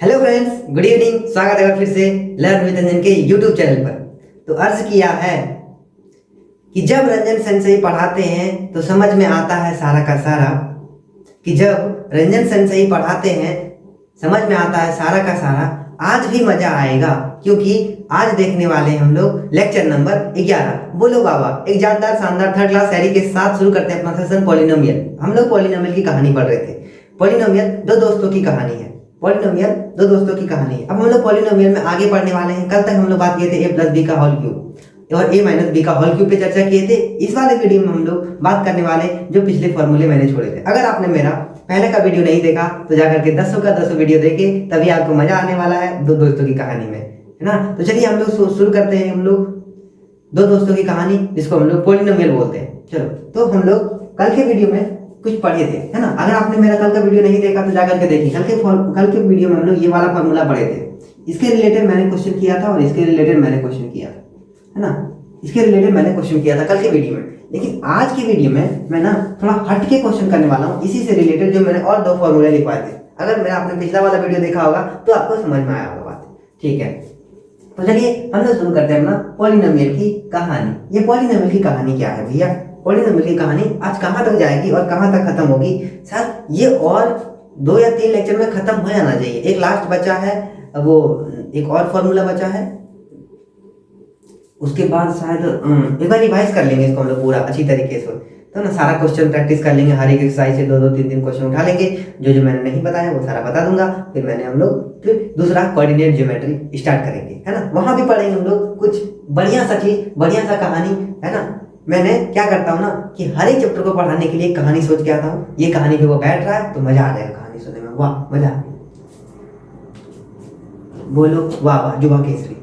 Hello friends, good evening. स्वागत है फिर से लर्न विद रंजन के यूट्यूब चैनल पर। तो अर्ज किया है कि जब रंजन सेंसेई पढ़ाते हैं तो समझ में आता है सारा का सारा। कि जब रंजन सेंसेई पढ़ाते हैं समझ में आता है सारा का सारा। आज भी मजा आएगा क्योंकि आज देखने वाले हैं हम लोग लेक्चर नंबर 11। बोलो बाबा, एक जानदार शानदार थर्ड क्लास शायरी के साथ शुरू करते हैं अपना सेशन पॉलिनोमियल। हम लोग पॉलिनोमियल की कहानी पढ़ रहे थे। पॉलिनोमियल दो दोस्तों की कहानी है। पॉलिनोमियल दो दोस्तों की कहानी है। अब हम लोग पॉलिनोमियल में आगे पढ़ने वाले हैं। कल तक हम लोग बात किए थे a प्लस बी का होल क्यूब और a माइनस बी का होल क्यूब पे चर्चा किए थे। इस वाले वीडियो में हम लोग बात करने वाले हैं जो पिछले फॉर्मूले मैंने छोड़े थे। अगर आपने मेरा पहले का वीडियो नहीं देखा तो जाकर के 10 का 10 वीडियो देखे, तभी आपको मजा आने वाला है दो दोस्तों की कहानी में, है ना। तो चलिए हम लोग शुरू करते हैं। हम लोग दो दोस्तों की कहानी जिसको हम लोग पॉलिनोमियल बोलते हैं। चलो, तो हम लोग कल के वीडियो में कुछ पढ़े थे, है ना। अगर आपने मेरा कल का वीडियो नहीं देखा तो जाकर के देखिए। कल के वीडियो में हम लोग ये वाला फॉर्मूला पढ़े थे। इसके रिलेटेड मैंने क्वेश्चन किया था और इसके रिलेटेड मैंने क्वेश्चन किया, है ना। इसके रिलेटेड मैंने क्वेश्चन किया था कल के वीडियो में। लेकिन आज की वीडियो में मैं ना थोड़ा हट के क्वेश्चन करने वाला हूँ इसी से रिलेटेड, जो मैंने और दो फॉर्मूले लिखवाए थे। अगर मेरा आपने पिछला वाला वीडियो देखा होगा तो आपको समझ में आया होगा बात, ठीक है। तो चलिए हम लोग शुरू करते हैं अपना पॉलिनोमियल की कहानी। ये पॉलिनोमियल की कहानी क्या है भैया? पॉलिनोमियल की कहानी आज कहाँ तक जाएगी और कहाँ तक खत्म होगी? सर ये और 2 या 3 लेक्चर में खत्म हो जाना चाहिए। एक लास्ट बचा है, वो एक और फॉर्मूला बचा है, उसके बाद शायद एक बार रिवाइज कर लेंगे इसको हम लोग पूरा अच्छी तरीके से, तो ना सारा क्वेश्चन प्रैक्टिस कर लेंगे। हर एक एक्सरसाइज से 2-2 3-3 क्वेश्चन उठा लेंगे। जो मैंने नहीं बताया वो सारा बता दूंगा। फिर फिर दूसरा कोऑर्डिनेट ज्योमेट्री स्टार्ट करेंगे, है ना। वहां भी पढ़ेंगे हम लोग कुछ बढ़िया सा चीज, बढ़िया सा कहानी, है ना। मैंने क्या करता हूँ ना कि हर एक चैप्टर को पढ़ाने के लिए कहानी सोच के आता हूँ। ये कहानी पे वो बैठ रहा है तो मजा आ जाएगा कहानी सुनने में। वाह मजा, बोलो वाह वाह, जुबा केसरी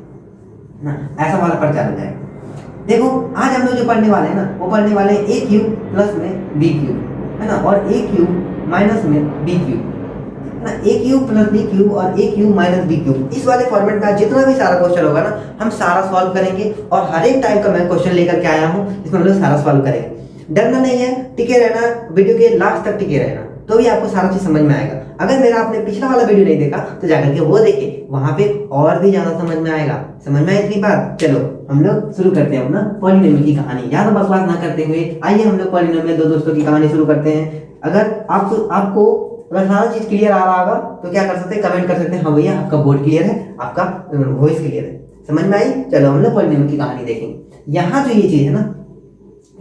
ना, ऐसा वाला पर्चा बन जाएगा। देखो आज हम लोग जो पढ़ने वाले हैं ना, वो पढ़ने वाले हैं a क्यूब प्लस में b क्यूब, है ना, और a क्यूब माइनस में b क्यूब, है ना। a cube plus b cube और a cube minus b cube, इस वाले फॉर्मेट में जितना भी सारा क्वेश्चन होगा ना हम सारा सॉल्व करेंगे। और हर एक टाइप का मैं क्वेश्चन लेकर के आया हूँ, इसमें हम लोग सारा सॉल्व करेंगे। डरना नहीं है, टिके रहना, वीडियो के लास्ट तक टिके रहना, तो भी आपको सारा चीज समझ में आएगा। अगर मेरा आपने पिछला वाला वीडियो नहीं देखा तो जाकर के वो देखिए, वहां पे और भी ज्यादा समझ में आएगा। समझ में आई इतनी बात? चलो हम लोग शुरू करते हैं अपना पॉलिनोमियल की कहानी। ज्यादा बकवास ना करते हुए आइए हम लोग पॉलिनोमियल दो दोस्तों की कहानी शुरू करते हैं। अगर आपको अगर सारा चीज क्लियर आ रहा होगा तो क्या कर सकते हैं, कमेंट कर सकते हैं हाँ भैया आपका बोर्ड क्लियर है, आपका वॉइस क्लियर है, समझ में आई। चलो हम लोग पॉलिनोमियल की कहानी देखेंगे। यहाँ जो ये चीज है ना,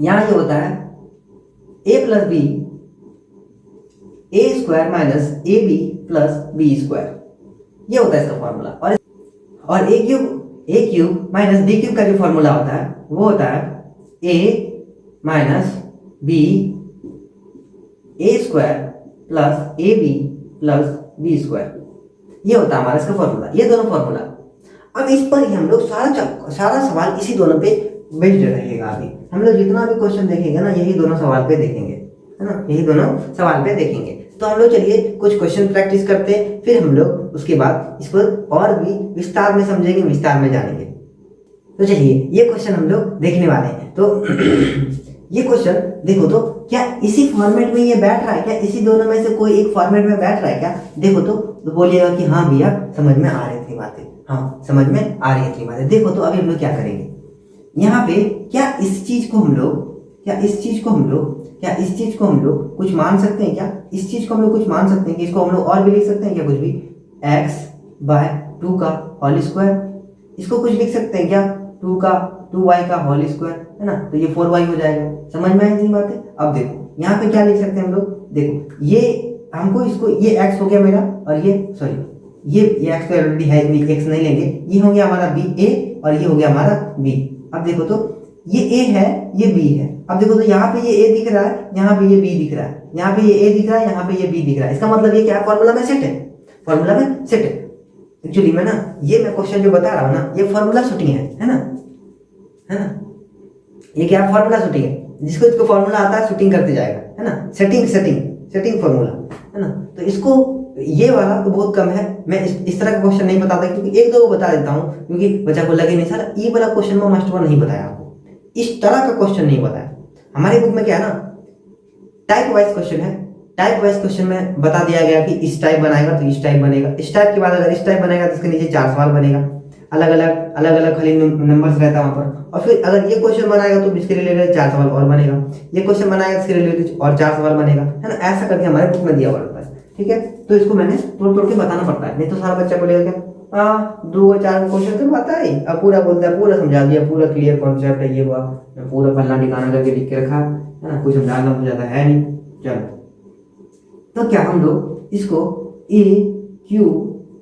यहाँ ये होता है a plus B A square minus A B plus B square, ये होता है इसका फॉर्मूला। और a cube minus B cube का जो फॉर्मूला होता है वो होता है a minus B A square plus A B plus B square, ये होता है हमारा इसका फॉर्मूला। ये दोनों फॉर्मूला, अब इस पर ही हम लोग सारा सवाल इसी दोनों पे बेस्ड रहेगा। अभी हम लोग जितना भी क्वेश्चन देखेंगे ना यही दोनों सवाल पे देखेंगे, है ना, यही दोनों सवाल पे देखेंगे। तो हम लोग चलिए कुछ क्वेश्चन प्रैक्टिस करते हैं, फिर हम लोग उसके बाद इसको और भी विस्तार में समझेंगे, विस्तार में जानेंगे। तो चलिए ये क्वेश्चन हम लोग देखने वाले हैं। तो ये क्वेश्चन देखो तो क्या इसी फॉर्मेट में ये बैठ रहा है क्या? इसी दोनों में से कोई एक फॉर्मेट में बैठ रहा है क्या? देखो तो बोलिएगा कि हाँ भैया समझ में आ रही थी बातें, हाँ समझ में आ रही थी बातें। देखो तो अभी हम लोग क्या करेंगे यहाँ पे, क्या इस चीज को हम लोग कुछ मान सकते हैं क्या? इस चीज को हम लोग कुछ मान सकते हैं कि इसको हम लोग और भी लिख सकते हैं क्या? कुछ भी x/2 का होल स्क्वायर, इसको कुछ लिख सकते हैं क्या? 2y का होल स्क्वायर, है ना। तो ये 4y हो जाएगा। समझ में आई इतनी बातें? अब देखो यहाँ पे क्या लिख सकते हैं हम लोग। देखो ये हमको इसको, ये x हो गया मेरा, और ये सॉरी ये x तो ऑलरेडी है, x नहीं लेंगे। ये हो गया हमारा b a और ये हो गया हमारा b। अब देखो तो ये a है, ये b है। अब देखो तो यहाँ पे ये a दिख रहा है, यहाँ पे ये b दिख रहा है, यहाँ पे ये a दिख रहा है, यहाँ पे ये b दिख रहा है। इसका मतलब ये क्या है? फॉर्मूला में सेट है, फॉर्मूला में सेट है। एक्चुअली मैं ना ये मैं क्वेश्चन जो बता रहा हूँ ना, ये फॉर्मूला शूटिंग है ना, है ना। ये क्या फॉर्मूला शूटिंग है, जिसको फॉर्मूला आता है शूटिंग करते जाएगा, है ना। सेटिंग फॉर्मूला, है ना। तो इसको ये वाला तो बहुत कम है, मैं इस तरह का क्वेश्चन नहीं बताता, क्योंकि एक दो को बता देता हूँ क्योंकि बच्चा को लगे नहीं सारा ये वाला क्वेश्चन में मास्टर नहीं बताया आपको, इस तरह का क्वेश्चन नहीं बताया। हमारे बुक में क्या है ना, टाइप वाइज क्वेश्चन है, टाइप वाइज क्वेश्चन में बता दिया गया कि इस टाइप बनाएगा तो इस टाइप बनेगा, इस टाइप के बाद अगर इस टाइप बनेगा तो इसके नीचे 4 सवाल बनेगा, अलग अलग खाली नंबर्स रहता है वहाँ पर। और फिर अगर ये क्वेश्चन बनाएगा तो इसके रिलेटेड 4 सवाल और बनेगा, ये क्वेश्चन बनाएगा इसके रिलेटेड और 4 सवाल बनेगा, है ना। ऐसा करके हमारे बुक में दिया हुआ रहता है, ठीक है। तो इसको मैंने तोड़ तोड़ के बताना पड़ता है, नहीं तो सारा बच्चा बोलेगा क्या, हाँ 2-4 क्वेश्चन तो पता है, अब पूरा बोलता है, पूरा समझा दिया, पूरा क्लियर कॉन्सेप्ट है, ये हुआ पूरा फलना ठिकाना करके लिख के रखा है ना, कुछ समझाना तो ज्यादा है नहीं। चलो तो क्या हम लोग इसको ए क्यू,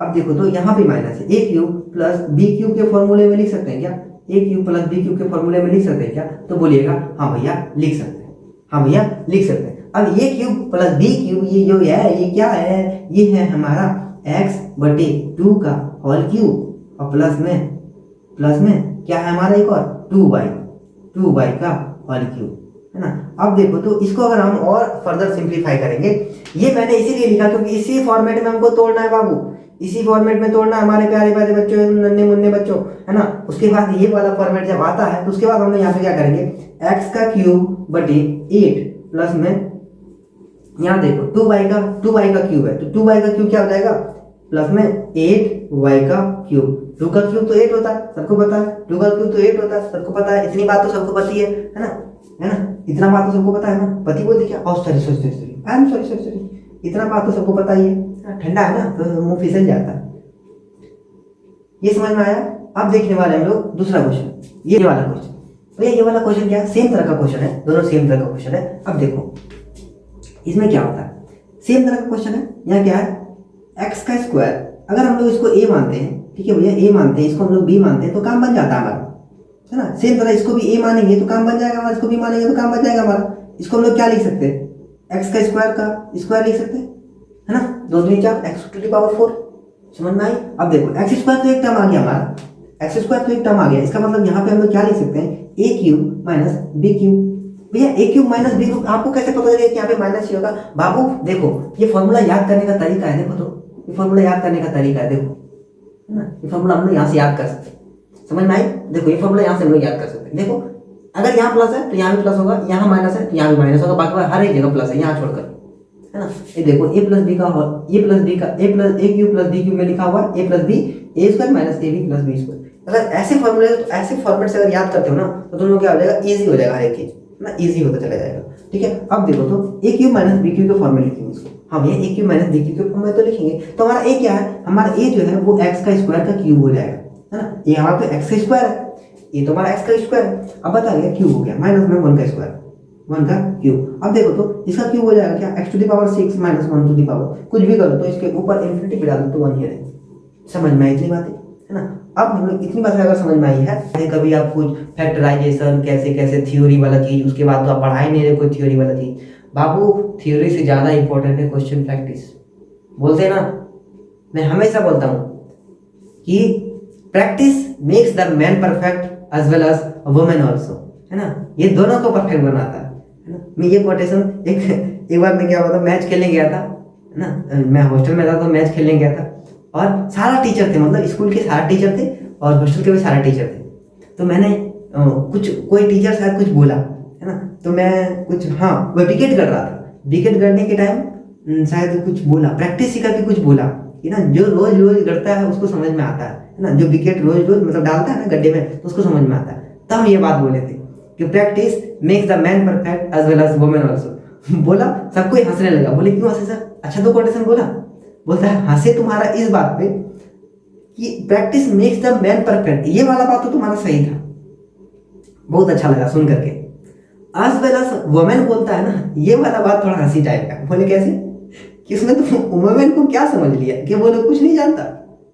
अब देखो तो यहाँ पे माइनस है, ए क्यू प्लस बी क्यू के फॉर्मूले में लिख सकते हैं क्या, ए क्यू प्लस बी क्यू के फॉर्मूले में लिख सकते हैं क्या, तो बोलिएगा हाँ भैया लिख सकते हैं, हाँ भैया लिख सकते हैं। अब ए क्यूब प्लस बी क्यूब ये जो है ये क्या है, ये है हमारा x/2 का होल क्यूब और प्लस में क्या है हमारा एक और 2y का होल क्यूब, है ना। अब देखो तो इसको अगर हम और फर्दर सिंप्लीफाई करेंगे, ये मैंने इसीलिए लिखा क्योंकि इसी फॉर्मेट में हमको तोड़ना है बाबू, इसी फॉर्मेट में तोड़ना है हमारे प्यारे प्यारे बच्चों, नन्हे मुन्ने बच्चों, है ना। उसके बाद ये वाला फॉर्मेट जब आता है तो उसके बाद हम लोग यहाँ पे क्या करेंगे, x का क्यूब बटे 8 प्लस में यहाँ देखो 2y का क्यूब है तो 2y का क्यूब क्या हो जाएगा, प्लस में 8y का क्यूब, 2 का क्यूब तो 8 होता है सबको पता है, 2 का क्यूब तो 8 होता है सबको पता है, इतनी बात तो सबको पता है ना, है ना, इतना बात तो सबको पता है ना, पति बोल दी क्या, सॉरी आई एम सॉरी, इतना बात तो सबको पता ही है, ठंडा है ना तो मुंह फिसल जाता है। ये समझ में आया। अब देखने वाले हम लोग दूसरा क्वेश्चन, ये वाला क्वेश्चन, तो ये वाला क्वेश्चन क्या है, सेम तरह का क्वेश्चन है, दोनों सेम तरह का क्वेश्चन है। अब देखो इसमें क्या होता है, सेम तरह का क्वेश्चन है, यहाँ क्या है x का स्क्वायर, अगर हम लोग इसको a मानते हैं, ठीक है भैया a मानते हैं, इसको हम लोग b मानते हैं तो काम बन जाता है हमारा, है ना। सेम तरह इसको भी a मानेंगे तो काम बन जाएगा हमारा, इसको भी मानेंगे तो काम बन जाएगा हमारा। इसको हम लोग क्या लिख सकते हैं, x का स्क्वायर का स्क्वायर लिख सकते हैं, है ना, 2 दूनी 4 x⁴ समझ में आई। अब देखो एक्स स्क्वायर तो एक टर्म आ गया हमारा, एक्स स्क्वायर तो एक टर्म आ गया, इसका मतलब यहाँ पे हम लोग क्या लिख सकते हैं, ए क्यूब माइनस बी क्यूब। भैया ए क्यूब माइनस बी क्यूब आपको कैसे पता चलेगा कि यहाँ पे माइनस ही होगा, बाबू देखो ये फॉर्मूला याद करने का तरीका है, देखो तो ये फॉर्मूला याद करने का तरीका है, देखो है ना, ये फॉर्मूला हम लोग यहाँ से याद कर सकते हैं, समझ में आई। देखो ये फॉर्मूला यहाँ से हम लोग याद कर सकते हैं, देखो अगर यहाँ प्लस है तो यहाँ भी प्लस होगा, यहाँ माइनस है तो यहाँ भी माइनस होगा, बाकी हर एक जगह प्लस है यहाँ छोड़कर, है ना। ये देखो ए प्लस बी का A cube plus B cube में लिखा हुआ A plus B A square minus A B plus B square. अगर ऐसे फॉर्मूले तो ऐसे फॉर्मेट से अगर याद करते हो ना तो दोनों क्या हो जाएगा, इजी हो जाएगा, हर एक चीज ना इजी होता चला जाएगा, ठीक है। अब देखो तो ए क्यूब माइनस बी क्यूब के फॉर्म में लिखेंगे इसको, हम ये ए क्यूब माइनस बी क्यूब के फॉर्म में तो लिखेंगे, तो हमारा ए क्या है, हमारा ए जो है वो एक्स का स्क्वायर का क्यूब हो जाएगा, है ना। ये हमारा तो एक्स का स्क्वायर है, ये तो हमारा एक्स का स्क्वायर है, अब बता गया क्यूब हो गया, माइनस में 1 का स्क्वायर 1 का क्यूब। अब देखो तो इसका क्यूब हो जाएगा क्या, x⁴ माइनस 1 कुछ भी करो तो इसके ऊपर इन्फिनिटी बिठा दो तो 1 ही रहेगा। समझ में आई इतनी बातें, है ना। अब हम लोग इतनी बात अगर समझ में आई है, कभी आप कुछ फैक्टराइजेशन कैसे कैसे थ्योरी वाला चीज, उसके बाद तो आप पढ़ा ही नहीं रहे कोई थ्योरी वाला चीज, बाबू थ्योरी से ज्यादा इंपॉर्टेंट है क्वेश्चन प्रैक्टिस। बोलते ना, मैं हमेशा बोलता हूँ कि practice makes the man perfect as well as women also, है ना, ये दोनों को परफेक्ट बनाता है ना। मैं ये कोटेशन एक बार मैं क्या हुआ था, मैच खेलने गया था, है ना, मैं हॉस्टल में था तो मैच खेलने गया था और सारा टीचर थे, मतलब स्कूल के सारे टीचर थे और हॉस्टल के भी सारे टीचर थे। तो मैंने कोई टीचर शायद कुछ बोला, है ना, तो मैं कुछ हाँ वो विकेट कर रहा था, विकेट करने के टाइम शायद कुछ बोला, प्रैक्टिस ही करके कुछ बोला कि ना जो रोज रोज करता है उसको समझ में आता है ना, जो विकेट रोज रोज मतलब डालता है ना गड्ढे में तो उसको समझ में आता है। तब हम ये बात बोले थे कि practice makes the man perfect as well as women also. बोला, सब कोई हंसने लगा, बोले क्यों हंसे सर, अच्छा तो कोटेशन बोला, बोलता है हंसे तुम्हारा इस बात पे कि practice makes the man perfect, ये वाला बात तो तुम्हारा सही था, बहुत अच्छा लगा सुन करके। एज वेल एज वुमेन बोलता है ना, ये वाला बात थोड़ा हंसी टाइप का। बोले कैसे, कि उसमें तो वुमेन को क्या समझ लिया कि वो लोग कुछ नहीं जानता,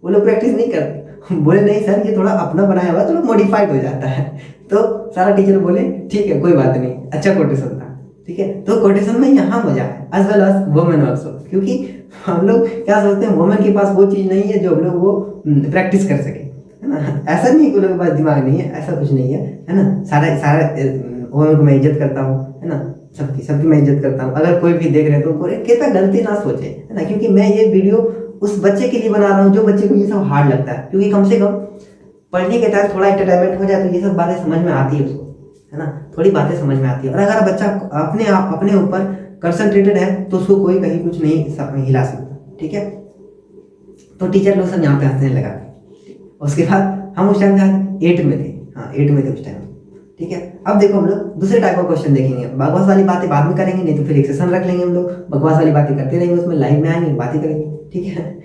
वो लोग प्रैक्टिस नहीं करते। बोले नहीं सर ये थोड़ा अपना बनाया हुआ थोड़ा मॉडिफाइड हो जाता है। तो सारा टीचर बोले ठीक है कोई बात नहीं, अच्छा कोटेशन था, ठीक है। तो कोटेशन में यहाँ मजा है, as well as women also, क्योंकि हम लोग क्या सोचते हैं वुमेन के पास वो चीज नहीं है जो हम लोग वो प्रैक्टिस कर सके, है ना। ऐसा नहीं कि लोगों के पास दिमाग नहीं है, ऐसा कुछ नहीं है ना। सारा वुमेन को मैं इज्जत करता हूँ, है ना, सबकी मैं इज्जत करता हूँ। अगर कोई भी देख रहे तो कितना गलती ना सोचे, है ना, क्योंकि मैं ये वीडियो उस बच्चे के लिए बना रहा हूँ जो बच्चे को ये सब हार्ड लगता है, क्योंकि कम से कम पढ़ने के टाइम थोड़ा एंटरटेनमेंट हो जाए तो ये सब बातें समझ में आती है उसको, है ना, थोड़ी बातें समझ में आती है। और अगर बच्चा अपने ऊपर कंसंट्रेटेड है तो उसको कोई कहीं कुछ नहीं हिला सकता, ठीक है। तो टीचर लोग सब यहाँ पे हंसने लगा। उसके बाद हम उस टाइम 8 में थे, हाँ 8 में थे उस टाइम, ठीक है। अब देखो हम लोग दूसरे टाइप का क्वेश्चन देखेंगे। बकवास वाली बातें बाद में करेंगे, नहीं तो फिर एक सेशन रख लेंगे हम लोग, बकवास वाली बातें करते रहेंगे, उसमें लाइव में आएंगे बातें करेंगे, ठीक है।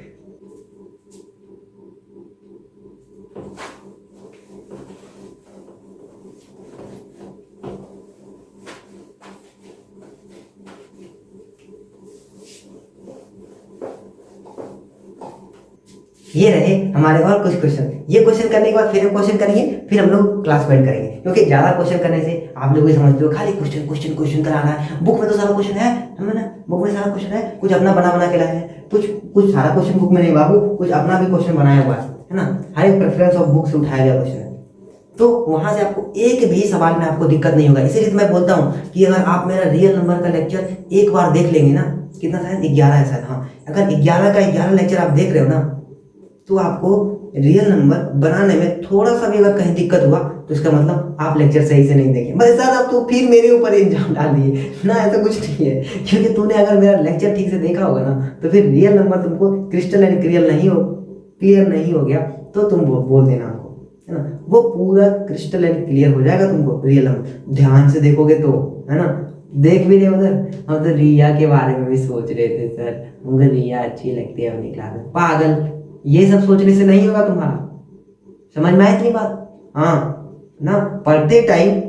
ये रहे हमारे और कुछ क्वेश्चन। ये क्वेश्चन करने के बाद फिर हम क्वेश्चन करेंगे, फिर हम लोग क्लास ज्वाइन करेंगे, क्योंकि ज्यादा क्वेश्चन करने से आप लोग भी समझते हो खाली क्वेश्चन क्वेश्चन क्वेश्चन कराना है। बुक में तो सारा क्वेश्चन है ना, बुक में सारा क्वेश्चन है, कुछ अपना बना के लाए हैं, कुछ सारा क्वेश्चन बुक में नहीं बाबू, कुछ अपना भी क्वेश्चन बनाया हुआ है ना। हर एक प्रेफरेंस ऑफ बुक से उठाया गया क्वेश्चन है, तो वहां से आपको एक भी सवाल में आपको दिक्कत नहीं होगा। इसीलिए मैं बोलता हूँ कि अगर आप मेरा रियल नंबर का लेक्चर एक बार देख लेंगे ना, कितना शायद 11 है शायद, हाँ, अगर 11 का 11 लेक्चर आप देख रहे हो ना, तो आपको रियल नंबर बनाने में थोड़ा सा भी अगर कहीं दिक्कत हुआ तो इसका मतलब आप लेक्चर सही से नहीं देखे, बस सर आप तो फिर मेरे ऊपर इल्जाम डाल दिए ना, ऐसा कुछ नहीं है। क्योंकि तूने अगर मेरा लेक्चर ठीक से देखा होगा ना, तो फिर रियल नंबर तुमको क्रिस्टल एंड क्लियर नहीं हो गया तो तुम बोल देना हमको, है ना। वो पूरा क्रिस्टल एंड क्लियर हो जाएगा तुमको रियल नंबर, ध्यान से देखोगे तो, है ना। देख भी रहे उधर, हम तो रिया के बारे में भी सोच रहे थे सर, मुझे रिया अच्छी लगती है अपनी क्लास में। पागल, ये सब सोचने से नहीं होगा तुम्हारा, समझ में आई इतनी बात? हाँ ना, पढ़ते टाइम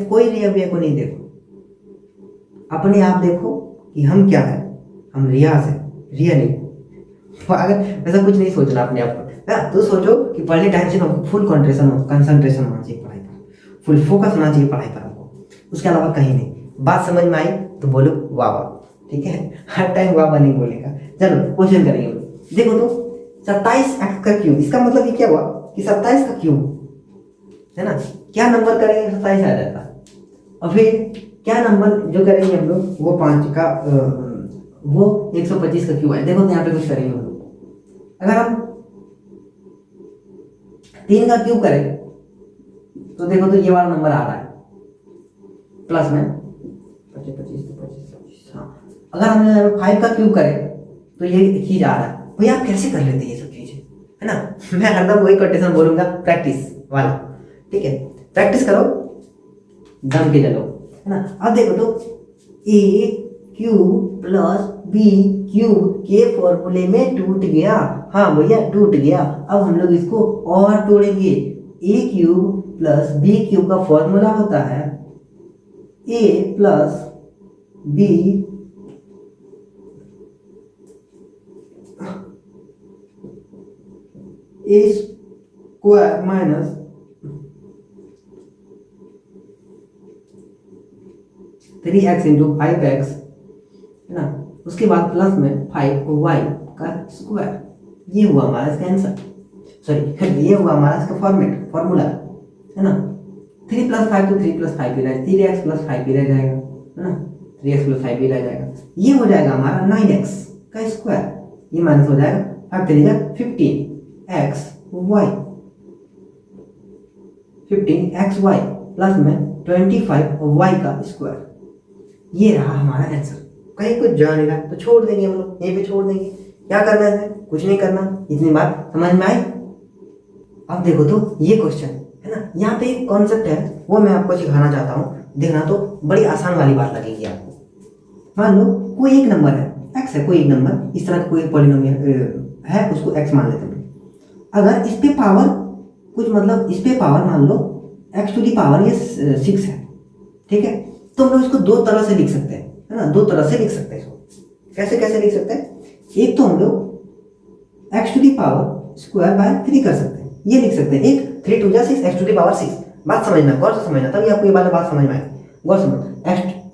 कोई रिया को नहीं देखो, अपने आप देखो कि हम क्या है, हम रियाज है, रिया नहीं। अगर वैसा कुछ नहीं सोचना अपने आप को, तो सोचो कि पढ़ने टाइम से हमको फुल कंसंट्रेशन होना चाहिए पढ़ाई पर, फुल फोकस होना चाहिए पढ़ाई पर हमको, उसके अलावा कहीं नहीं। बात समझ में आई तो बोलो वाह वाह, ठीक है। हर टाइम वाह वाह नहीं बोलेगा। चलो क्वेश्चन करेंगे। देखो तो 27x का क्यूब, इसका मतलब ये क्या हुआ कि 27 का क्यूब, है ना, क्या नंबर करेंगे 27 आ जाता। और फिर क्या नंबर जो करेंगे हम लोग वो 5 का वो 125 का क्यूब है। देखो तो यहाँ पे कुछ करेंगे हम लोग। अगर हम 3 का क्यूब करें तो देखो तो ये वाला नंबर आ रहा है प्लस में 25, हाँ। अगर हम 5 का क्यूब करें तो ये चीज आ रहा है। भैया आप कैसे कर लेते हैं ये सब चीजें, है ना। मैं हरदम वही कोटेशन बोलूंगा, प्रैक्टिस वाला, ठीक है। प्रैक्टिस करो, दम के चलो, है ना। अब देखो तो ए क्यूब प्लस बी क्यूब के फॉर्मूले में टूट गया, हाँ भैया टूट गया। अब हम लोग इसको और तोड़ेंगे। A cube plus B cube का फॉर्मूला होता है A plus B A square minus 3x into 5x, है ना। उसके बाद प्लस में 5y का स्क्वायर। ये हुआ हमारा इसका आंसर, सॉरी ये हुआ हमारा इसका फॉर्मूला, है ना। 3 + 5 तो 3 + 5 भी रह, 3x + 5 भी रह जाएगा, है ना। 3x + 5 भी रह जाएगा। ये हो जाएगा हमारा 9x का स्क्वायर, ये माइनस हो जाएगा 5 3 15x y, 15xy प्लस में 25y का स्क्वायर। ये रहा हमारा आंसर। कहीं कुछ जा नहीं रहा तो छोड़ देंगे हम लोग, यहीं पे छोड़ देंगे। क्या करना है, कुछ नहीं करना। इतनी बात समझ में आई। अब देखो तो ये क्वेश्चन, है ना, यहाँ पे एक कॉन्सेप्ट है वो मैं आपको सिखाना चाहता हूँ, देखना तो बड़ी आसान वाली बात लगेगी आपको। मान लो कोई एक नंबर है, x है, कोई एक नंबर, इस तरह का कोई पॉलिनोमियल है, उसको x मान लेते हैं। अगर इस पे पावर कुछ, मतलब इस पे पावर मान लो x टू दी पावर ये 6 है, ठीक है। तो हम लोग इसको दो तरह से लिख सकते हैं, है ना, दो तरह से लिख सकते हैं इसको। कैसे लिख सकते हैं? एक तो हम लोग x to the power square by 3 कर सकते हैं, ये लिख सकते हैं। एक 3 2 6 x टू दी पावर 6। बात समझना, गौर से समझना, तभी आपको ये वाला बात समझ में आएगी। गौर समझ,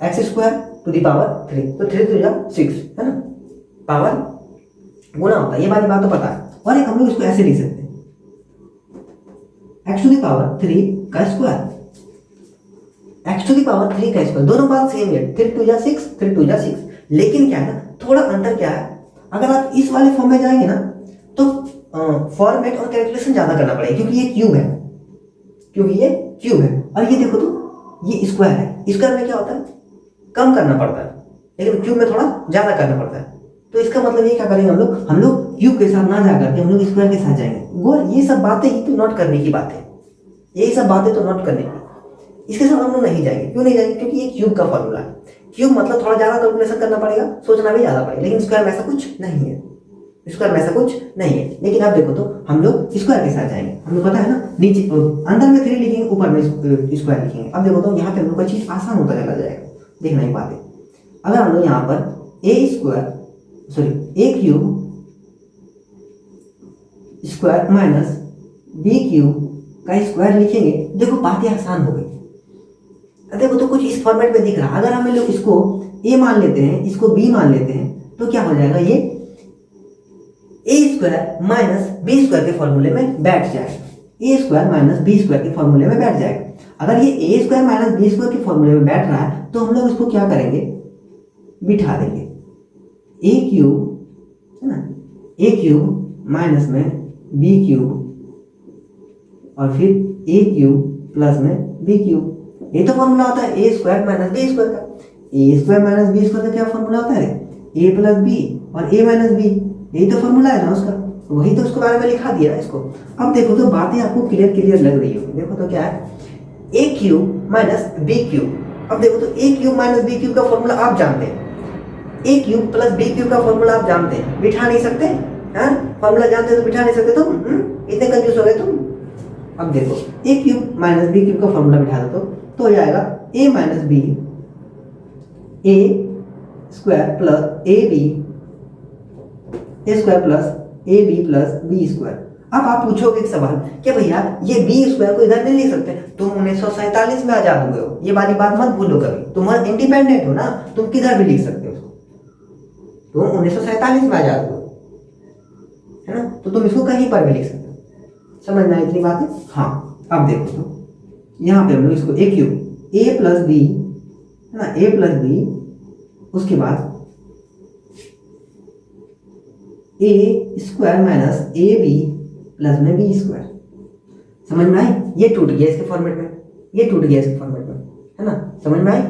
x square to the power 3, तो 3 2 6, है ना, पावर गुना होता है, ये वाली बात तो पता है। और एक हम लोग इसको ऐसे लिख सकते हैं, x टू दी पावर 3 का square, x to the power 3 का स्क्वायर, दोनों बात सेम है, 3 2 6, 3 2 6। लेकिन क्या है ना, थोड़ा अंतर क्या है, अगर आप इस वाले फॉर्म में जाएंगे ना तो फॉर्मेट और कैलकुलेशन ज्यादा करना पड़ेगा, क्योंकि ये क्यूब है, और ये देखो तो ये स्क्वायर है, स्क्वायर में क्या होता है, कम करना पड़ता है, लेकिन क्यूब में थोड़ा ज़्यादा करना पड़ता है। तो इसका मतलब ये क्या करेंगे हम लोग क्यूब के साथ ना जा करके हम लोग स्क्वायर के साथ जाएंगे। वो ये सब बातें ही तो नोट करने की बात है, यही सब बातें तो नोट करने की। इसके साथ हम लोग नहीं जाएंगे। क्यों नहीं जाएंगे? क्योंकि ये क्यूब का फॉर्मूला है। क्यूब मतलब थोड़ा ज़्यादा कैलकुलेशन करना पड़ेगा, सोचना भी ज़्यादा पड़ेगा, लेकिन स्क्वायर में ऐसा कुछ नहीं है, स्क्वायर में ऐसा कुछ नहीं है। लेकिन अब देखो तो हम लोग स्क्वायर के साथ जाएंगे, हमें पता है ना, नीचे अंदर में 3 लिखेंगे, ऊपर में स्क्वायर लिखेंगे। अब देखो तो यहाँ पे हम लोग का चीज़ आसान होता चला जाएगा, देखना ही बात है। अगर हम लोग यहाँ पर A cube square minus B cube का स्क्वायर लिखेंगे, देखो बातें आसान हो गई। देखो तो कुछ इस फॉर्मेट में दिख रहा है। अगर हम लोग इसको ए मान लेते हैं, इसको बी मान लेते हैं, तो क्या हो जाएगा, ये ए स्क्वायर माइनस बी स्क्वायर के फॉर्मूले में बैठ जाएगा। ए स्क्वायर माइनस बी स्क्वायर के फॉर्मूले में बैठ जाएगा। अगर ये ए स्क्वायर माइनस बी स्क्वायर के फॉर्मूले में बैठ रहा है, तो हम लोग इसको क्या करेंगे, बिठा देंगे। ए क्यूब है ना, ए क्यूब माइनस में बी क्यूब और फिर ए क्यूब प्लस में बी क्यूब। ये तो फॉर्मूला होता है ए स्क्वायर माइनस बी स्क्वायर का। ए स्क्वायर माइनस बी स्क्वायर का क्या फॉर्मूला होता है, ए प्लस बी और ए माइनस बी, यही तो फॉर्मूला है ना उसका, वही तो उसके बारे में लिखा दिया है इसको। अब देखो तो बातें आपको क्लियर लग रही होगी। देखो तो क्या है, ए क्यूब माइनस बी क्यूब। अब देखो तो ए क्यूब माइनस बी क्यूब का फॉर्मूला आप जानते हैं, ए क्यूब प्लस बी क्यूब का फॉर्मूला आप जानते हैं, बिठा नहीं सकते हैं, फॉर्मूला जानते तो बिठा नहीं सकते तुम, इतने कंफ्यूज हो गए तुम। अब देखो A cube minus B cube का फॉर्मूला बिठा दो तो हो जाएगा ए minus B A square plus A B A square plus A B plus B square. अब आप पूछोगे एक सवाल कि भैया ये बी स्क्वायर को इधर नहीं लिख सकते, तुम 1947 में आजाद हुए हो, ये वाली बात मत भूलो कभी, तुम इंडिपेंडेंट हो ना, तुम किधर भी लिख सकते हो उसको, तुम 1947 में आजाद हुए है ना, तो तुम इसको कहीं पर भी लिख सकते हो। समझ में आई इतनी बात है? हाँ। अब देखो तो यहाँ पे हम लोग इसको A cube A plus B है ना, ए प्लस बी, उसके बाद A square minus A B plus में बी स्क्वायर। समझ में आई? ये टूट गया इसके फॉर्मेट में, ये टूट गया इसके फॉर्मेट में, है ना, समझ में आई?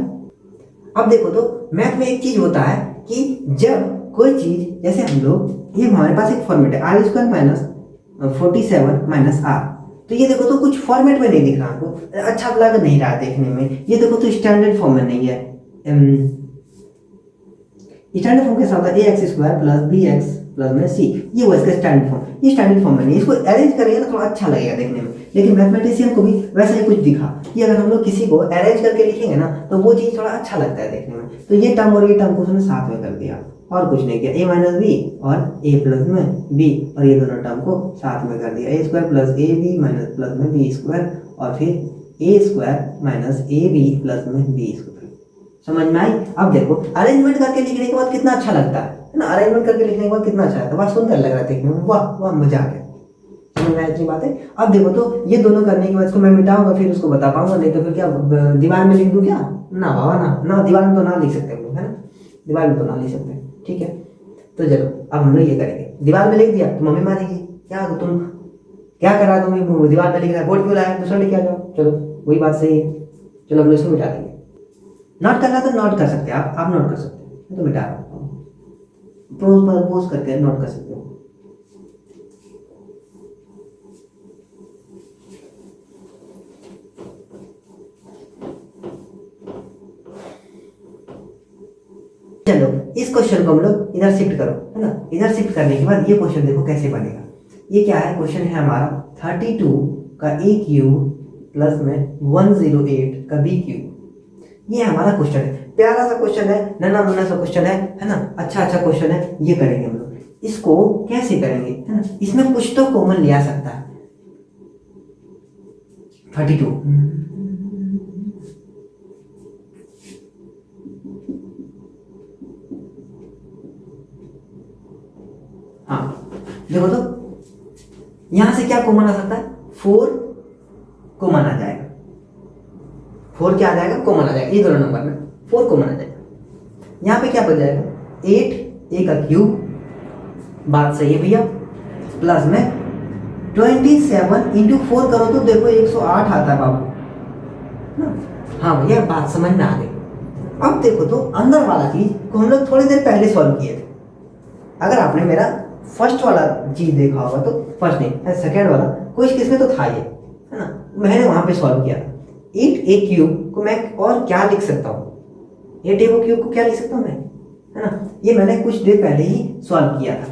अब देखो तो मैथ में एक चीज होता है कि जब कोई चीज, जैसे हम लोग, ये हमारे पास एक फॉर्मेट है r square minus 47 minus r, तो ये देखो तो कुछ फॉर्मेट में नहीं दिख रहा आपको, अच्छा लग नहीं रहा देखने में। ये देखो तो स्टैंडर्ड फॉर्म में नहीं है, स्टैंडर्ड फॉर्म के साथ A X square plus B X plus में सी, ये वो इसका स्टैंडर्ड फॉर्म, ये स्टैंडर्ड फॉर्म में नहीं। इसको अरेंज करेंगे ना थोड़ा अच्छा लगेगा देखने में, लेकिन मैथमेटिशियन को भी वैसा ही कुछ दिखा कि अगर हम लोग किसी को अरेंज करके लिखेंगे ना तो वो चीज़ थोड़ा अच्छा लगता है देखने में। तो ये टर्म और ये टर्म को उसने साथ में कर दिया और कुछ नहीं किया, ए माइनस बी और ए प्लस में बी, और ये दोनों टर्म को साथ में कर दिया, A square plus A B minus plus में बी स्क्वायर, और फिर A square minus A B plus में बी स्क्वायर। समझ में आई? अब देखो अरेंजमेंट करके लिखने के बाद कितना अच्छा लगता है ना, अरेंजमेंट करके लिखने के बाद कितना अच्छा लगता है, बहुत सुंदर लग रहा है देखने में, वाह वाह मजा आ गया। समझ में आई इतनी बात है? अब देखो तो ये दोनों करने के बाद इसको मैं मिटाऊंगा, फिर उसको बता पाऊंगा, नहीं तो फिर क्या दीवार में लिख दूं क्या? ना बाबा ना, दीवार में तो ना लिख सकते हम लोग, है ना, दीवार में तो ना लिख सकते, ठीक है। तो चलो अब हम लोग ये करेंगे, दीवार में लिख दिया तो मम्मी मारेगी, क्या तुम क्या कर रहा है, तुम दीवार में लिख रहा है, बोर्ड क्यों लाया, दूसरा लिख आ जाओ, चलो वही बात सही है। चलो हम लोग इसको मिटा देंगे, नोट करना तो नोट कर सकते हैं आप नोट कर सकते हैं, मैं तो मिटा रहा हूँ, पोज करके नोट कर सकते हो। चलो इस क्वेश्चन को हम लोग इधर शिफ्ट करो, है ना, इधर शिफ्ट करने के बाद ये क्वेश्चन देखो कैसे बनेगा। ये क्या है, क्वेश्चन है हमारा 32 का ए क्यूब प्लस में 108 का बी क्यूब। ये हमारा क्वेश्चन है, प्यारा सा क्वेश्चन है, नन्हा मुन्ना सा क्वेश्चन है ना, अच्छा क्वेश्चन है। ये करेंगे हम लोग, इसको कैसे करेंगे, है ना, इसमें कुछ तो कॉमन लिया सकता है। 32 हाँ देखो तो यहां से क्या कॉमन आ सकता है, 4 कॉमन आ जाएगा, 4 क्या आ जाएगा, कॉमन आ जाएगा, ये दोनों नंबर में 4 कॉमन आ जाएगा। यहाँ पे क्या बच जाएगा, 8 ए का क्यूब, बात सही है भैया, प्लस में 27 इंटू 4 करो तो देखो 108 आता है बाबू, हाँ भैया बात समझ में आ गई। अब देखो तो अंदर वाला चीज को हम लोग थोड़ी देर पहले सॉल्व किए थे। अगर आपने मेरा फर्स्ट वाला चीज देखा होगा तो फर्स्ट नहीं सेकेंड वाला कोई केस में तो था ये, है ना, मैंने वहां पे सॉल्व किया। 8a क्यूब को मैं और क्या लिख सकता हूँ, 8a क्यूब को क्या लिख सकता हूँ मैं, है ना, ये मैंने कुछ देर पहले ही सॉल्व किया था।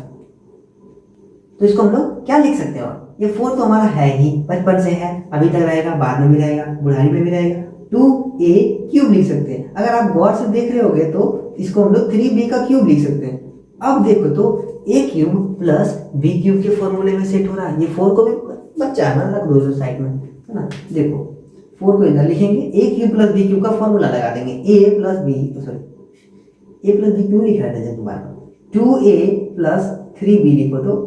तो इसको हम लोग क्या लिख सकते हैं, और ये 4 तो हमारा है ही, बचपन से है, अभी तक रहेगा, बाद में भी रहेगा, बुढ़ारी में भी रहेगा। 2a क्यूब लिख सकते हैं। अगर आप गौर से देख रहे होगे तो इसको हम लोग 3b का क्यूब लिख सकते हैं। अब देखो तो a cube plus b cube के फॉर्मूले में सेट हो रहा है। ये 4 को भी बच्चा है ना, रख दो साइड में, है ना। देखो 4 को इधर लिखेंगे, a cube plus b cube का फॉर्मूला लगा देंगे, a plus b, sorry a plus b क्यों लिख रहा है दोबारा, 2a प्लस 3b लिखो तो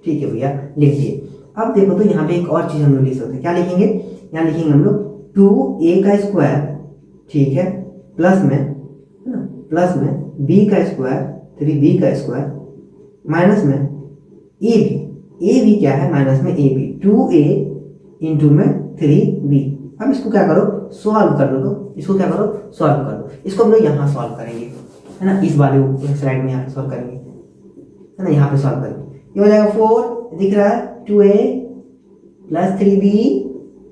ठीक है भैया, लिख दिए। अब देखो तो यहाँ पे एक और चीज हम लोग लिख सकते हैं, क्या लिखेंगे, यहाँ लिखेंगे हम लोग 2a का स्क्वायर, ठीक है, प्लस में, है ना, प्लस में b का स्क्वायर 3b का स्क्वायर, माइनस में a भी क्या है, माइनस में a भी, 2a इंटू में 3b। अब इसको क्या करो, सॉल्व कर लो, तो इसको क्या करो, सॉल्व कर लो। इसको हम लोग यहाँ सॉल्व करेंगे, है ना, इस वाले स्लाइड में यहाँ पे सॉल्व करेंगे, है ना, यहाँ पे सॉल्व करेंगे। ये हो जाएगा 4 दिख रहा है, 2a प्लस 3b,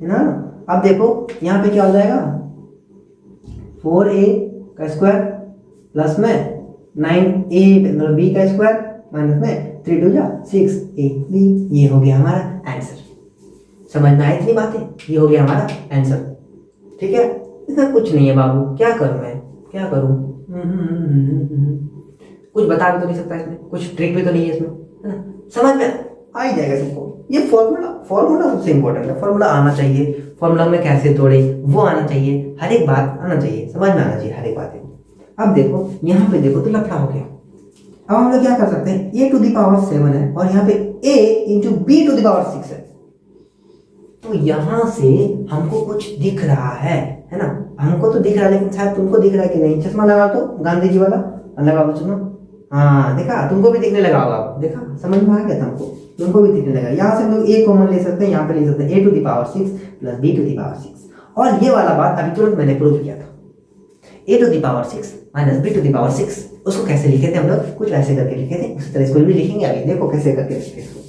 है ना। अब देखो यहाँ पे क्या हो जाएगा, 4a का स्क्वायर प्लस में 9a मतलब b का स्क्वायर माइनस में 3 2 6ab। ये हो गया हमारा आंसर। समझ में आई इतनी बातें, ये हो गया हमारा आंसर, ठीक है। इसमें कुछ नहीं है बाबू, क्या करूं मैं, क्या करूं, कुछ बता भी तो नहीं सकता इसमें, कुछ ट्रिक भी तो नहीं है इसमें, है ना, समझ में आ ही जाएगा सबको। ये फॉर्मूला सबसे इंपॉर्टेंट है, फॉर्मूला आना चाहिए, फॉर्मूला में कैसे तोड़े वो आना चाहिए, हर एक बात आना चाहिए, समझ में आना चाहिए हर एक बातें। अब देखो यहाँ पे देखो तो लफड़ा हो गया। अब हम लोग क्या कर सकते हैं, a टू द पावर 7 है और यहाँ पे a into b to the power 6 है। तो यहाँ से हमको कुछ दिख रहा है ना, हमको तो दिख रहा है, लेकिन शायद तुमको दिख रहा है कि नहीं। चश्मा लगा तो गांधी जी वाला लगा दो चश्मा, हाँ देखा, तुमको भी दिखने लगा होगा, देखा, समझ में आ गया था हमको, तुमको भी दिखने लगा। यहाँ से हम लोग a कॉमन ले सकते हैं, यहाँ पे ले सकते हैं a to the power 6 plus b to the power 6। और ये वाला बात अभी तुरंत मैंने प्रूव किया था, a to the power 6 minus b to the power 6। उसको कैसे लिखे थे हम लोग, कुछ ऐसे करके लिखे थे, उसी तरह इसको भी लिखेंगे। अभी देखो कैसे करके लिखते हैं इसको,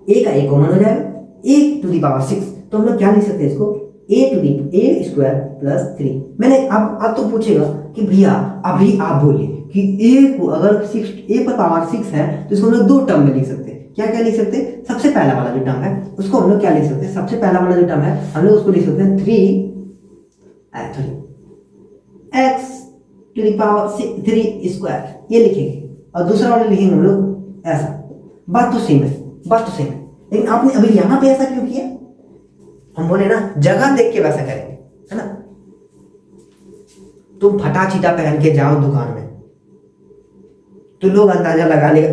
a का a कॉमन हो जाएगा, a टू द पावर 6, तो हम लोग क्या लिख सकते हैं इसको, a to the a square plus 3। मैंने अब तो पूछेगा कि भैया अभी आप बोलिए कि a को अगर 6 a पर पावर 6 है तो इसको हम लोग दो टर्म में लिख सकते हैं। क्या क्या लिख सकते हैं, सबसे पहला वाला जो टर्म है उसको हम लोग क्या लिख सकते हैं, सबसे पहला वाला जो टर्म है हम लोग उसको लिख सकते हैं 3 x to the power 3 square, ये लिखेंगे। और दूसरा वाला लिखेंगे हम लोग ऐसा। बात तो सेम है, बात तो सेम है, लेकिन आपने अभी यहाँ पे ऐसा क्यों किया, हम बोले ना जगह देख के वैसा करेंगे, है ना। तुम फटा चीटा पहन के जाओ दुकान में तो लोग अंदाजा लगा लेगा,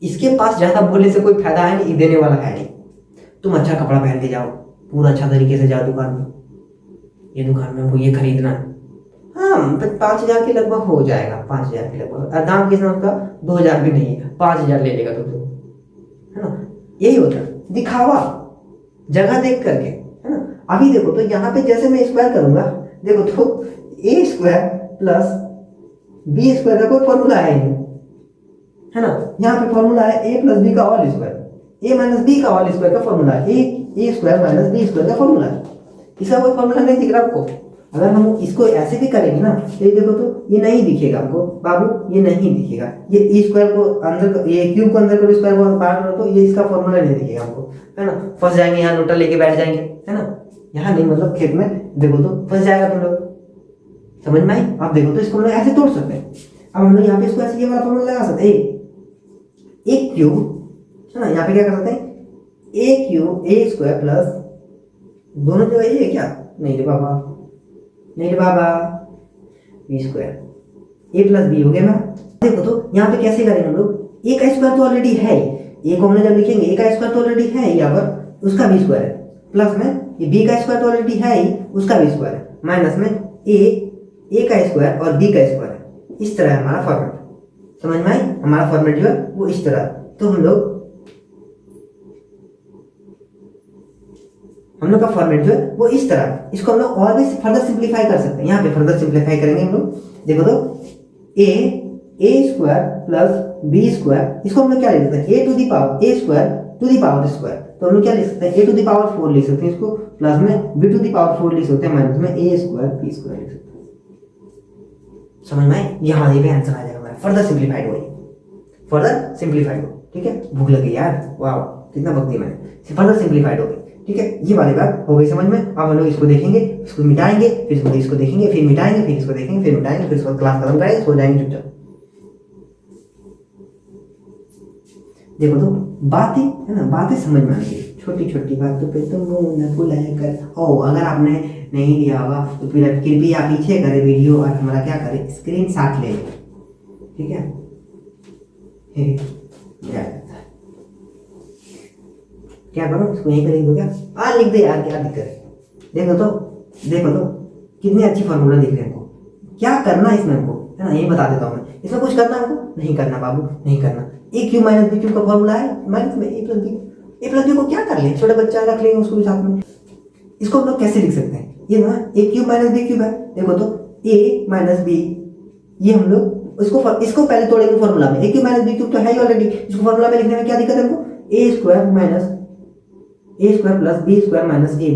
इसके पास ज्यादा बोलने से कोई फायदा है नहीं, देने वाला है नहीं। तुम अच्छा कपड़ा पहन के जाओ, पूरा अच्छा तरीके से जाओ दुकान में, ये दुकान में हमको ये खरीदना है, हाँ 5,000 के लगभग हो जाएगा, 5,000 के लगभग, दाम कितना उसका 2,000 भी नहीं है, 5,000 ले लेगा तो, है ना। यही होता है दिखावा, जगह देख करके, है ना। अभी देखो तो यहाँ पे जैसे मैं स्क्वायर करूंगा, देखो तो a square plus b square का कोई फॉर्मूला है नहीं, है ना। यहाँ पे फॉर्मूला है a प्लस b का whole square, a minus b का होल स्क्वायर का फॉर्मूला है, a square minus b square का फॉर्मूला है। इसका कोई फॉर्मूला नहीं दिख रहा आपको। अगर हम इसको ऐसे भी करेंगे ना, ये देखो तो ये नहीं दिखेगा हमको बाबू, ये नहीं दिखेगा, ये e स्क्वायर को अंदर, ये क्यूब को अंदर करो, स्क्वायर को बाहर करो, तो ये इसका फॉर्मूला नहीं दिखेगा हमको, है ना। फंस जाएंगे यहाँ, नोटा लेके बैठ जाएंगे, है ना। यहाँ नहीं, मतलब खेत में देखो तो फंस जाएगा तुम लोग, समझ में आई। आप देखो तो इसको हम लोग ऐसे तोड़ सकते हैं। अब हम लोग यहाँ पे इसको ऐसे ये वाला फॉर्मूला लगा सकते हैं, एक क्यूब, है ना। यहाँ पे क्या कर सकते हैं, ए क्यूब ए स्क्वायर प्लस, दोनों जगह ये है क्या, नहीं रे बाबा, नहीं रे बाबा, बी स्क्वायर, ए प्लस बी हो गया ना। देखो तो यहाँ पे कैसे करेंगे हम लोग, ए का स्क्वायर तो ऑलरेडी है, ए को हमने जब लिखेंगे ए का स्क्वायर तो ऑलरेडी है यहाँ पर, उसका बी स्क्वायर है, प्लस में ये बी का स्क्वायर तो ऑलरेडी है ही, उसका बी स्क्वायर है, माइनस में ए का स्क्वायर और बी का स्क्वायर है। इस तरह है हमारा फॉर्मेट, समझ में आई। हमारा फॉर्मेट जो है वो इस तरह, तो हम हम लोग का फॉर्मेट जो है वो इस तरह, इसको हम लोग और भी फर्दर सिंप्लीफाई कर सकते हैं। यहाँ पे फर्दर सिंप्लीफाई करेंगे हम लोग, देखो तो A square plus B square, इसको हम लोग क्या लिख सकते हैं, A to the power A square to the power square, तो हम लोग क्या लिख सकते हैं, ए टू दी पावर 4 लिख सकते हैं इसको, प्लस में बी टू दी पावर 4 लिख सकते हैं, माइनस में ए स्क्वायर बी स्क्वायर लिख सकते हैं। समझ में? यहाँ ये भी आंसर आ जाएगा हमारा, फर्दर सिंप्लीफाइड हो, फर्दर सिंप्लीफाइड हो। ठीक है, भूख लगी यार, वाह कितना बक दिया मैंने, फर्दर सिंप्लीफाइड हो गई। ठीक है, ये वाली बात हो गई समझ में। अब हम लोग इसको देखेंगे, इसको मिटाएंगे, फिर इसको देखेंगे, फिर मिटाएंगे, फिर इसको देखेंगे, फिर मिटाएंगे, फिर इसको क्लास खत्म करेंगे, सो जाएंगे चुपचाप। देखो तो बातें है ना, बातें समझ में आएंगी, छोटी छोटी बातों पे तो मुंह न फुलाया कर। ओ अगर आपने नहीं लिया होगा तो फिर कृपया पीछे करे वीडियो और हमारा क्या करे, स्क्रीनशॉट ले लें। ठीक है, क्या करो, इसको यहीं पे लिख दो, क्या लिख दे यार, क्या दिक्कत है। देखो तो कितनी अच्छी फॉर्मूला दिख रहे हैं हमको, क्या करना है इसमें हमको, है ना, यही बता देता हूँ मैं। इसमें कुछ करना है हमको, नहीं करना बाबू, नहीं करना। ए क्यू माइनस बी क्यू का फॉर्मूला है, माइनस में ए प्लस बी को क्या कर ले, छोटा बच्चा रख लेंगे उसको भी साथ में। इसको हम लोग कैसे लिख सकते हैं, ये ना ए क्यूब माइनस बी क्यूब है, देखो तो ए माइनस बी, ये हम लोग इसको पहले तोड़ेंगे फॉर्मूला में, ए क्यूब माइनस बी क्यूब तो है ही ऑलरेडी, इसको फॉर्मूला में लिखने में क्या दिक्कत है हमको, A square plus B square minus A B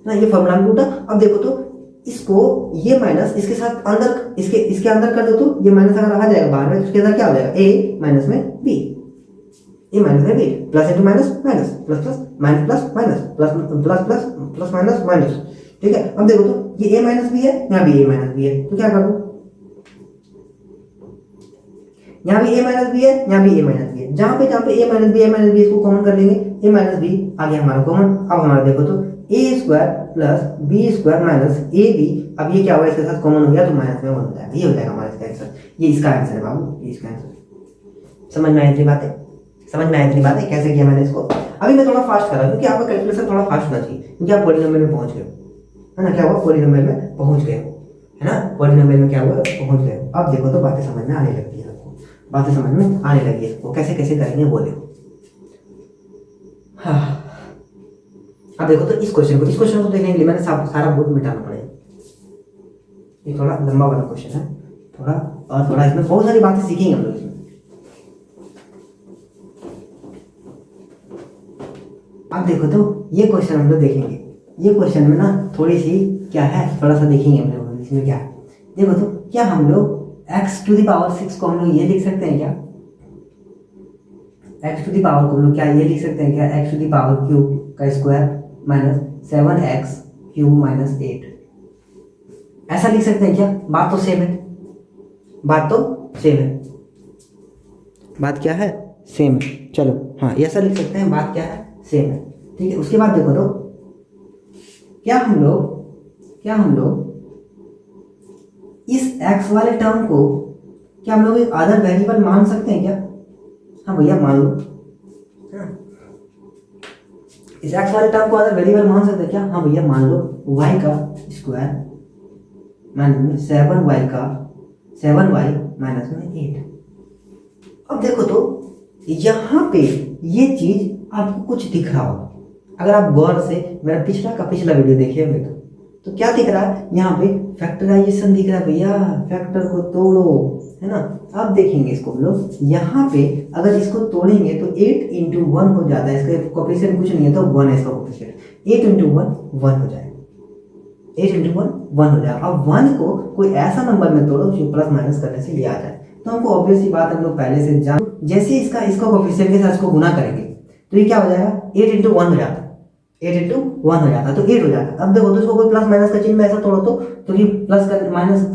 ना, ये फॉर्मूला में टूटा। अब देखो तो इसको ये माइनस इसके साथ अंदर, इसके अंदर कर दो तो ये माइनस अगर आ जाएगा बाहर में तो उसके अंदर क्या हो जाएगा, ए माइनस में बी, ए माइनस में b, plus into minus minus, plus plus minus plus minus, plus plus plus plus minus minus. ठीक है, अब देखो तो ये ए माइनस बी है, यहाँ भी ए माइनस बी है, तो क्या कर दो, यहाँ भी ए माइनस बी है, यहाँ भी ए माइनस बी है, जहाँ पे ए माइनस बी इसको कॉमन कर लेंगे, ए माइनस बी आ गया हमारा कॉमन। अब हमारा देखो तो A square plus B square minus A B, अब ये क्या होगा, इसके साथ कॉमन हो गया तो माइनस में 1 हो जाएगा, ये हो जाएगा हमारा इसका आंसर, ये इसका आंसर है बाबू, ये इसका आंसर। समझ में आई इतनी बातें, समझ में आई इतनी बातें, कैसे किया मैंने इसको। अभी मैं थोड़ा फास्ट कर रहा हूँ क्योंकि आपका कैलकुलेशन थोड़ा फास्ट होना चाहिए, क्योंकि आप पॉलिनोमियल में पहुंच गए हो, है ना, क्या हुआ, पॉलिनोमियल में पहुंच गए हो, है ना, पॉलिनोमियल में क्या हुआ, पहुंच गए हो। अब देखो तो बातें समझ में आने लगती है आपको, बातें समझ में आने लगी है, वो कैसे कैसे करेंगे वो देखो। हाँ, अब देखो तो इस क्वेश्चन को देखने के लिए मैंने सारा बोर्ड मिटाना पड़ेगा, ये थोड़ा लंबा वाला क्वेश्चन है, थोड़ा इसमें बहुत सारी बातें सीखेंगे हम लोग इसमें। अब देखो तो ये क्वेश्चन हम लोग देखेंगे, ये क्वेश्चन में ना थोड़ी सी क्या है, थोड़ा सा देखेंगे हम लोग इसमें क्या है। देखो तो क्या हम लोग x टू द पावर 6 को हम लोग ये लिख सकते हैं क्या, x टू द पावर को हम लोग क्या ये लिख सकते हैं क्या, x to the power cube का square minus 7x cube minus 8, ऐसा लिख सकते हैं क्या। बात तो सेम है, बात तो सेम है, बात क्या है, सेम है। चलो हाँ, ऐसा लिख सकते हैं, बात क्या है, सेम है। ठीक है, उसके बाद देखो तो क्या हम लोग इस x वाले टर्म को क्या हम लोग एक अदर वेरिएबल मान सकते हैं क्या। हाँ भैया मान लो, इस x वाले टर्म को अदर वेरिएबल मान सकते हैं क्या। हाँ भैया मान लो, y का स्क्वायर माइनस 7y माइनस में 8। अब देखो तो यहाँ पे ये चीज आपको कुछ दिख रहा होगा, अगर आप गौर से मेरा पिछला वीडियो देखिए होंगे तो क्या दिख रहा है, यहाँ पे फैक्टराइजेशन दिख रहा है भैया, फैक्टर को तोड़ो, है ना। अब देखेंगे इसको हम लोग, यहाँ पे अगर इसको तोड़ेंगे तो 8 इंटू 1 हो जाता है, इसका कोएफिशिएंट कुछ नहीं है तो 1 है इसका कोएफिशिएंट, 8 इंटू 1 हो जाएगा, 8 इंटू 1 हो जाएगा। अब 1 को कोई ऐसा नंबर में तोड़ो जो प्लस माइनस करने से ये आ जाए, तो हमको ऑब्वियस सी बात हम लोग पहले से जान, जैसे इसका कोएफिशिएंट के साथ इसको गुना करेंगे तो ये क्या हो जाएगा, 8 इंटू 1 हो जाता है, 8 इंटू 1 हो जाता है तो 8 हो जाता है। अब देखो तो इसको कोई प्लस माइनस का चिन्ह में ऐसा तोड़ो तो कि प्लस माइनस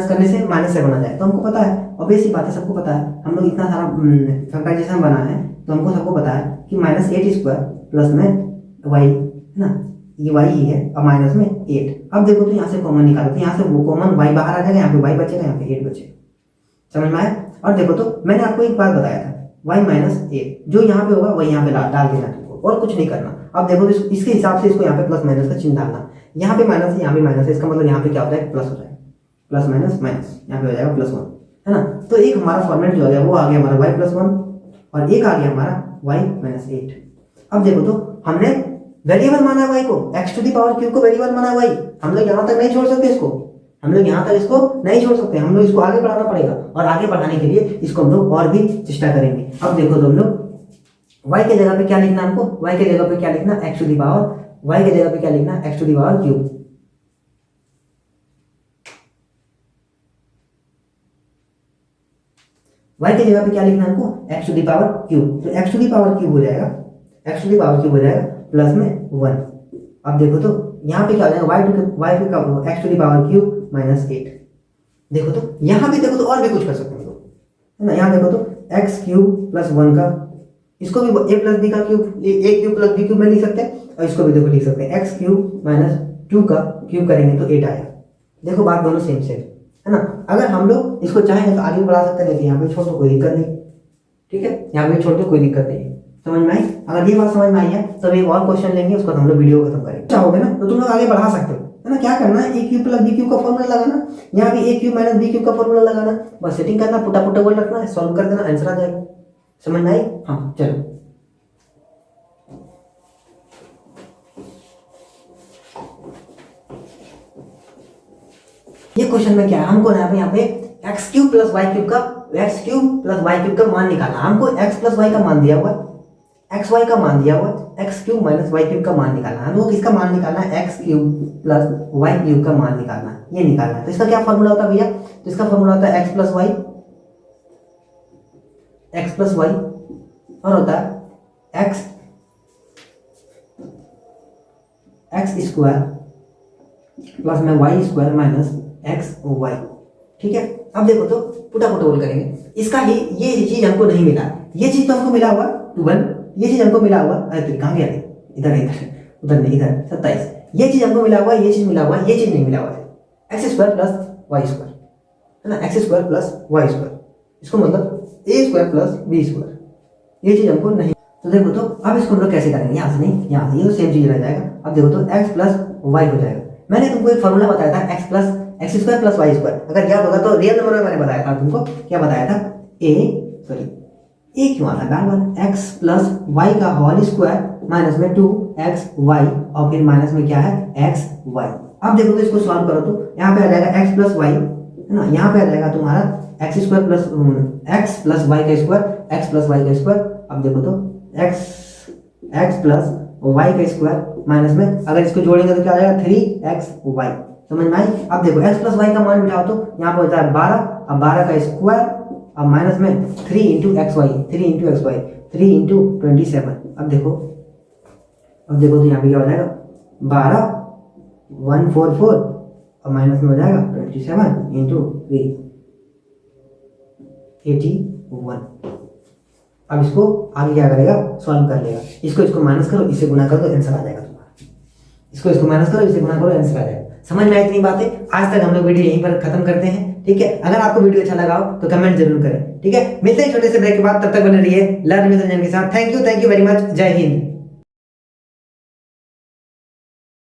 करने से -7 आ जाए, तो हमको पता है, ऑब्वियस सी बात है, सबको पता है, हम लोग इतना सारा फैक्टराइजेशन बना है तो हमको सबको पता है कि -8 स्क्वायर प्लस में y, है ना, ये y ही है, अब माइनस में 8। अब देखो तो यहाँ से कॉमन निकालो तो यहाँ से वो कॉमन y बाहर आ जाएगा, यहाँ पे y बचेगा, यहाँ पे 8 बचेगा, समझ में आया। और देखो तो मैंने आपको एक बात बताया था, y माइनस 8 जो यहाँ पे होगा वही यहाँ पे डाल देना तुमको, और कुछ नहीं करना। अब देखो तो इसके हिसाब से इसको यहाँ पे प्लस माइनस का चिन्ह डालना, यहाँ पे माइनस है, यहाँ पे माइनस है, इसका मतलब यहाँ पे क्या होता है, प्लस हो जाएगा, प्लस माइनस माइनस, यहाँ पे हो जाएगा +1, है ना। तो एक हमारा फॉर्मेट जो आ गया वो आ गया हमारा y+1 और एक आ गया हमारा y-8। अब देखो तो हमने वेरिएबल माना है y को, x to the power cube को वेरिएबल माना है y। हम लोग यहाँ तक नहीं छोड़ सकते इसको, हम लोग यहाँ तक इसको नहीं छोड़ सकते, हम लोग इसको आगे बढ़ाना पड़ेगा, और आगे बढ़ाने के लिए इसको हम लोग और भी चेष्टा करेंगे। अब देखो तुम लोग y के जगह पे क्या लिखना, हमको y के जगह पे क्या लिखना, x to the power, y के जगह पे क्या लिखना, x to the power cube. y के जगह पे क्या लिखना हमको, x to the power cube. तो x to the power cube हो जाएगा, x to the power cube हो जाएगा प्लस में 1। अब देखो तो यहाँ पे क्या हो जाएगा, y का x to the power cube minus 8। देखो तो यहाँ भी देखो तो और भी कुछ कर सकते हैं लोग, है ना। यहाँ देखो तो x क्यूब प्लस 1 का, इसको भी a प्लस b का cube, a cube plus b cube में लिख सकते हैं, और इसको भी देखो लिख सकते हैं x क्यूब माइनस 2 का क्यूब करेंगे तो 8 आया। देखो बात दोनों सेम सेम, है ना। अगर हम लोग इसको चाहें तो आगे बढ़ा सकते हैं, यहाँ पे छोड़ दो कोई दिक्कत नहीं, ठीक है, यहाँ पे छोड़ दो कोई दिक्कत नहीं। समझ में आई? अगर ये बात समझ में आई है तो एक और क्वेश्चन लेंगे, उसके बाद हम लोग वीडियो खत्म करेंगे। चाहोगे ना तो तुम लोग आगे बढ़ा सकते हो, है ना। क्या करना है, ए क्यूब प्लस बी क्यूब का फॉर्मूला लगाना, यहाँ भी ए क्यूब माइनस बी क्यूब का फॉर्मूला लगाना, बस सेटिंग करना, पुटा पुटा बोल रखना है, सॉल्व कर देना, आंसर आ जाएगा। समझ में आई? हाँ चलो। ये क्वेश्चन में क्या है, हमको यहाँ पे X cube plus Y cube का, X cube plus Y cube का मान निकालना। हमको एक्स प्लस वाई का मान दिया हुआ, एक्स वाई का मान दिया हुआ, x cube minus y cube का मान निकालना है। हमको किसका मान निकालना है, x cube plus Y cube का मान निकालना है, ये निकालना है। तो इसका क्या फॉर्मूला होता है भैया, तो इसका फॉर्मूला होता है एक्स प्लस वाई, और होता है एक्स स्क्वायर प्लस में y square minus x y. ठीक है, अब देखो तो पुटा पुटा बोल करेंगे, इसका ही ये चीज हमको नहीं मिला, ये चीज तो हमको मिला हुआ 12, ये चीज हमको मिला हुआ, अरे कहाँ गया, इधर इधर उधर नहीं, इधर 27, ये चीज हमको मिला हुआ, ये चीज मिला हुआ, ये चीज नहीं मिला हुआ है, x square plus y square, है ना, x square plus y square, इसको मतलब a square plus B square, ये चीज हमको नहीं। तो देखो तो अब इसको हम लोग कैसे करेंगे, यहाँ से नहीं, यहाँ से, ये तो सेम चीज रह जाएगा। अब देखो तो एक्स प्लस वाई हो जाएगा। मैंने तुमको एक फॉर्मूला बताया था, x square plus y square, अगर याद होगा तो रियल नंबर में मैंने बताया था तुमको, क्या बताया था, ए क्यों आता है बार बार, एक्स प्लस वाई का होल स्क्वायर माइनस में 2x y, और फिर माइनस में क्या है x y। अब देखो तो इसको सॉल्व करो तो यहाँ पे आ जाएगा x प्लस वाई, है ना, यहाँ पे आ जाएगा तुम्हारा x square plus x plus y का स्क्वायर, एक्स प्लस वाई का स्क्वायर। अब देखो तो एक्स प्लस वाई का स्क्वायर माइनस में अगर इसको जोड़ेंगे तो क्या आ जाएगा 3xy। समझ में आई? अब देखो x प्लस वाई का मान बिठाओ तो यहाँ पर होता है 12, अब 12 का स्क्वायर, अब माइनस में 3 इंटू एक्स वाई, 3 इंटू 27। अब देखो तो यहाँ पे क्या हो जाएगा 12 144, अब माइनस में हो जाएगा 27 इंटू 3 81। अब इसको आगे क्या करेगा, सॉल्व कर लेगा, इसको माइनस करो, इससे गुना कर दो, आंसर आ जाएगा तुम्हारा। इसको माइनस करो, इससे गुना करो, आंसर आ जाएगा। समझ में आई इतनी बातें? आज तक हम लोग वीडियो यहीं पर खत्म करते हैं। ठीक है, अगर आपको वीडियो अच्छा लगा हो तो कमेंट जरूर करें। ठीक है, मिलते हैं छोटे से ब्रेक के बाद, तब तक बने रहिए लर्न विद रंजन के साथ। थैंक यू वेरी मच, जय हिंद।